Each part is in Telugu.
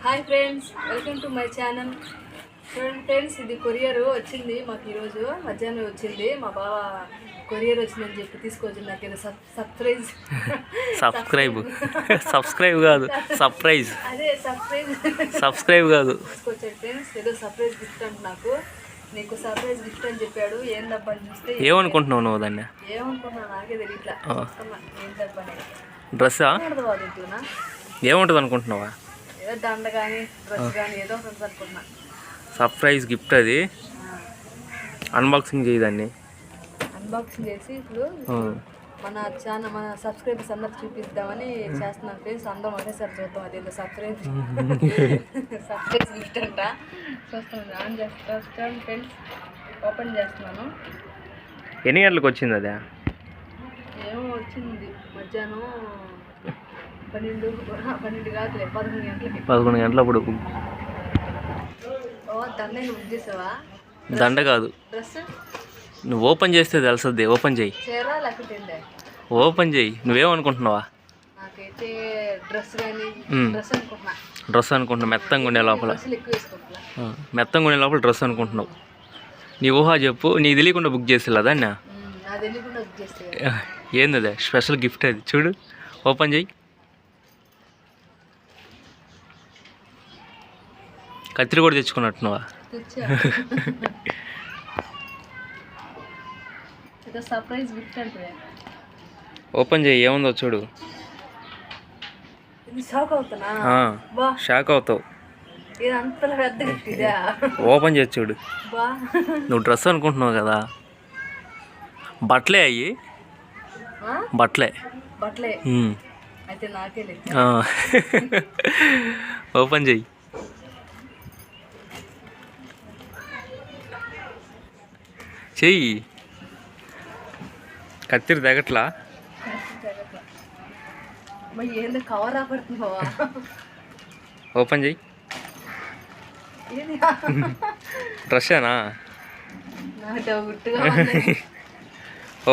Hi friends, welcome to my channel. చూడండి ఫ్రెండ్స్, ఇది కొరియర్ వచ్చింది మాకు ఈరోజు మధ్యాహ్నం వచ్చింది. మా బావ కొరియర్ వచ్చిందని చెప్పి తీసుకొచ్చింది. నాకు ఏదో సబ్స్క్రైబ్ కాదు సర్ప్రైజ్. అదే సబ్స్క్రైబ్ కాదు తీసుకొచ్చాడు ఫ్రెండ్స్. ఏదో సర్ప్రైజ్ గిఫ్ట్ అంటే నీకు సర్ప్రైజ్ గిఫ్ట్ అని చెప్పాడు. ఏం డబ్బా అని చూస్తే ఏమనుకుంటున్నావు నువ్వు దాన్ని? ఏమనుకుంటున్నావు నాకే తెలియట్లా. ఏం డబ్బా డ్రెస్సా? ఇంట్లోనా ఏముంటుంది అనుకుంటున్నావా? ఏదో దండ కానీ డ్రెస్ కానీ ఏదో ఒకటి అనుకుంటున్నా. సర్ప్రైజ్ గిఫ్ట్ అది. అన్బాక్సింగ్ చేయదాన్ని. అన్బాక్సింగ్ చేసి ఇప్పుడు మన ఛానల్ మన సబ్స్క్రైబర్స్ అందరికి చూపిద్దామని చేస్తున్నాను ఫ్రెండ్స్. అందరం ఒకేసారి చూద్దాం. అదేంటో సర్ప్రైజ్ గిఫ్ట్ అంట. చూస్తున్నాను, ఆన్ చేస్తాను ఫ్రెండ్స్. ఓపెన్ చేస్తున్నాను. ఎన్ని గంటలకు వచ్చింది అదే? ఏమో వచ్చింది మధ్యాహ్నం 12 కాదులే 11 గంటలకి. 11 గంటలప్పుడు. దండ బుక్ చేసావా? దండ కాదు, డ్రెస్. నువ్వు ఓపెన్ చేస్తే తెలుస్తుంది. ఓపెన్ చేయి. చీర లేకపోతే ఓపెన్ చేయి. నువ్వేమనుకుంటున్నావా? నాకైతే డ్రెస్ కానీ డ్రెస్ అనుకుంటున్నా. డ్రెస్ అనుకుంటున్నావు. మెత్తంగా ఉండే లోపల ఎక్కువ వేసుకుంటున్నా. మెత్తంగా ఉండే లోపల డ్రెస్ అనుకుంటున్నావు. నీ ఊహా చెప్పు. నీకు తెలియకుండా బుక్ చేసేలా దాన్ని? నాకు తెలియకుండా బుక్ చేస్తే ఏంది అదే? స్పెషల్ గిఫ్ట్ అది. చూడు, ఓపెన్ చేయి. కత్తిరి కూడా తెచ్చుకున్నట్టున్నావా? సర్ప్రైజ్ గిఫ్ట్ అంటే ఓపెన్ చేయి. ఏముందో చూడు. షాక్ అవుతున్నా. షాక్ అవుతావు. అంత పెద్ద గిఫ్ట్ ఇదా? ఓపెన్ చేసి చూడు. నువ్వు డ్రెస్ అనుకుంటున్నావు కదా, బట్టలే అయ్యి. బట్టలే. అయితే నాకే ఓపెన్ చెయ్యి. చెయ్యి. కత్తిరి తెగట్లా? ఏందో కవర్ ఆపడుతున్నావా? ఓపెన్ చెయ్యి. డ్రెస్సేనా?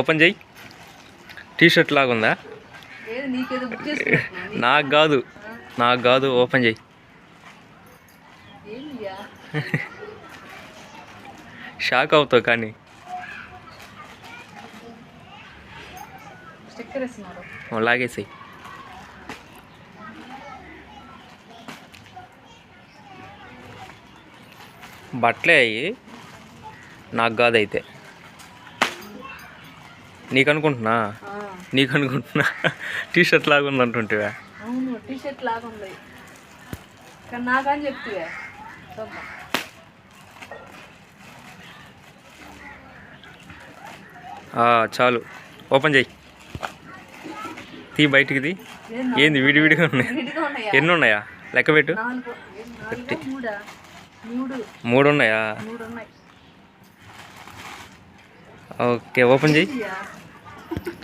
ఓపెన్ చెయ్యి. టీషర్ట్ లాగుందా? నాకు కాదు. ఓపెన్ చెయ్యి. షాక్ అవుతావు కానీ. లాగేసాయి. బట్టలే అయ్యి. నాకు కాదు అయితే. నీకు అనుకుంటున్నా టీషర్ట్ లాగా ఉంది అంటుంటివా? అవును, టీషర్ట్ లాగా ఉంది. కానీ నాకని చెప్తివే. చాలు. ఓపెన్ చెయ్యి. తీ బయటికి. తీ. ఏంది విడివిడిగా ఉన్నాయి? ఎన్ని ఉన్నాయా? లెక్క పెట్టు. 3 ఉన్నాయా? ఓకే, ఓపెన్ చెయ్యి.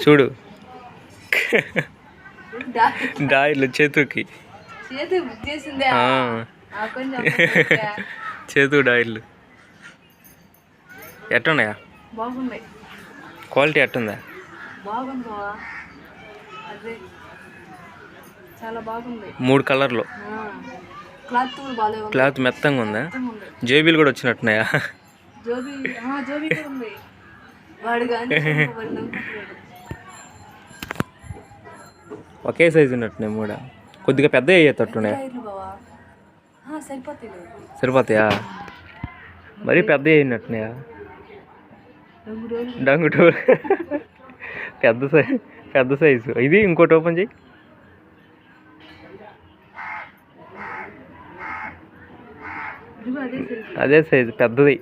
చూడు, డాయిలు చేతుకి. చేతు డాయిలు ఎట్టున్నాయా? బాగున్నాయి. క్వాలిటీ ఎట్టుందా? బాగుంది. అదే చాలా బాగుంది. 3 కలర్లు. క్లాత్ మెత్తంగా ఉందా? జేబీలు కూడా వచ్చినట్టున్నాయా? ఒకే సైజు ఉన్నట్టున్నాయి 3. కొద్దిగా పెద్ద అయ్యేటట్టున్నాయి. సరిపోతాయా? మరీ పెద్ద అయినట్టున్నాయా? డంగుటూరు. పెద్ద సైజు ఇది. ఇంకోటి ఓపెన్ చేయి. అదే సైజు, పెద్దది.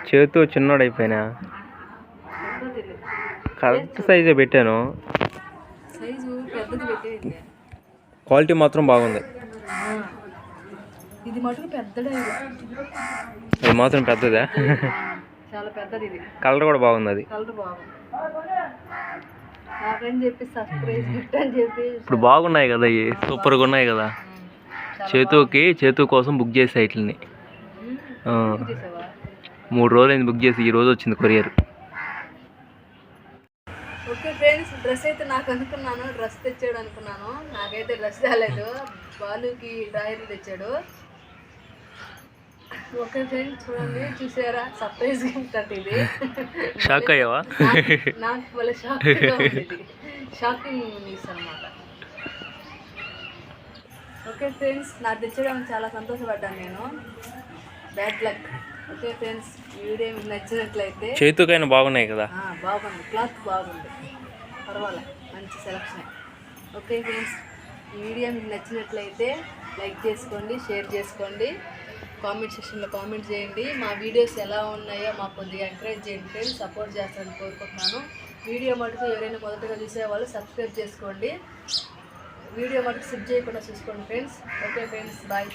చేతు చిన్నోడైపోయినా. కరెక్ట్ సైజే పెట్టాను. క్వాలిటీ మాత్రం బాగుంది. ఇది మాత్రం పెద్దదా? చాలా పెద్దది. కలర్ కూడా బాగుంది. అది ఇప్పుడు బాగున్నాయి కదా, ఇవి సూపర్గా ఉన్నాయి కదా. చేతు కోసం బుక్ చేసా వీటిని. 3 రోజులైంది బుక్ చేసి. ఈ రోజు వచ్చింది కొరియర్. ఓకే ఫ్రెండ్స్, డ్రెస్ అయితే నాకు అనుకున్నాను, డ్రెస్ తెచ్చాడు అనుకున్నాను. నాకైతే డ్రెస్ రాలేదు, బాలుకి డ్రాయర్ తెచ్చాడు. ఓకే ఫ్రెండ్స్, చూడండి, చూసారా సర్ప్రైజ్ గిఫ్ట్ అంటే ఇది. షాక్ అయ్యావా? నాకు వాళ్ళ షాకింగ్గా ఉంది, షాకింగ్ న్యూస్ అనమాట. ఓకే ఫ్రెండ్స్, నాకు తెచ్చడం చాలా సంతోషపడ్డాను నేను. Bad luck. ఓకే ఫ్రెండ్స్, ఈ వీడియో మీకు నచ్చినట్లయితే చేతుకైనా బాగున్నాయి కదా? బాగుంది, క్లాత్ బాగుంది, పర్వాలేదు, మంచి సెలక్షన్. ఓకే ఫ్రెండ్స్, ఈ వీడియో మీకు నచ్చినట్లయితే లైక్ చేసుకోండి, షేర్ చేసుకోండి, కామెంట్ సెక్షన్లో కామెంట్ చేయండి. మా వీడియోస్ ఎలా ఉన్నాయో మాకు కొద్దిగా ఎంకరేజ్ చేయండి ఫ్రెండ్స్, సపోర్ట్ చేస్తారని కోరుకుంటున్నాను. వీడియో మటుకు ఎవరైనా మొదటగా చూసేవాళ్ళు సబ్స్క్రైబ్ చేసుకోండి. వీడియో మటుకు స్కిప్ చేయకుండా చూసుకోండి ఫ్రెండ్స్. Okay friends, bye.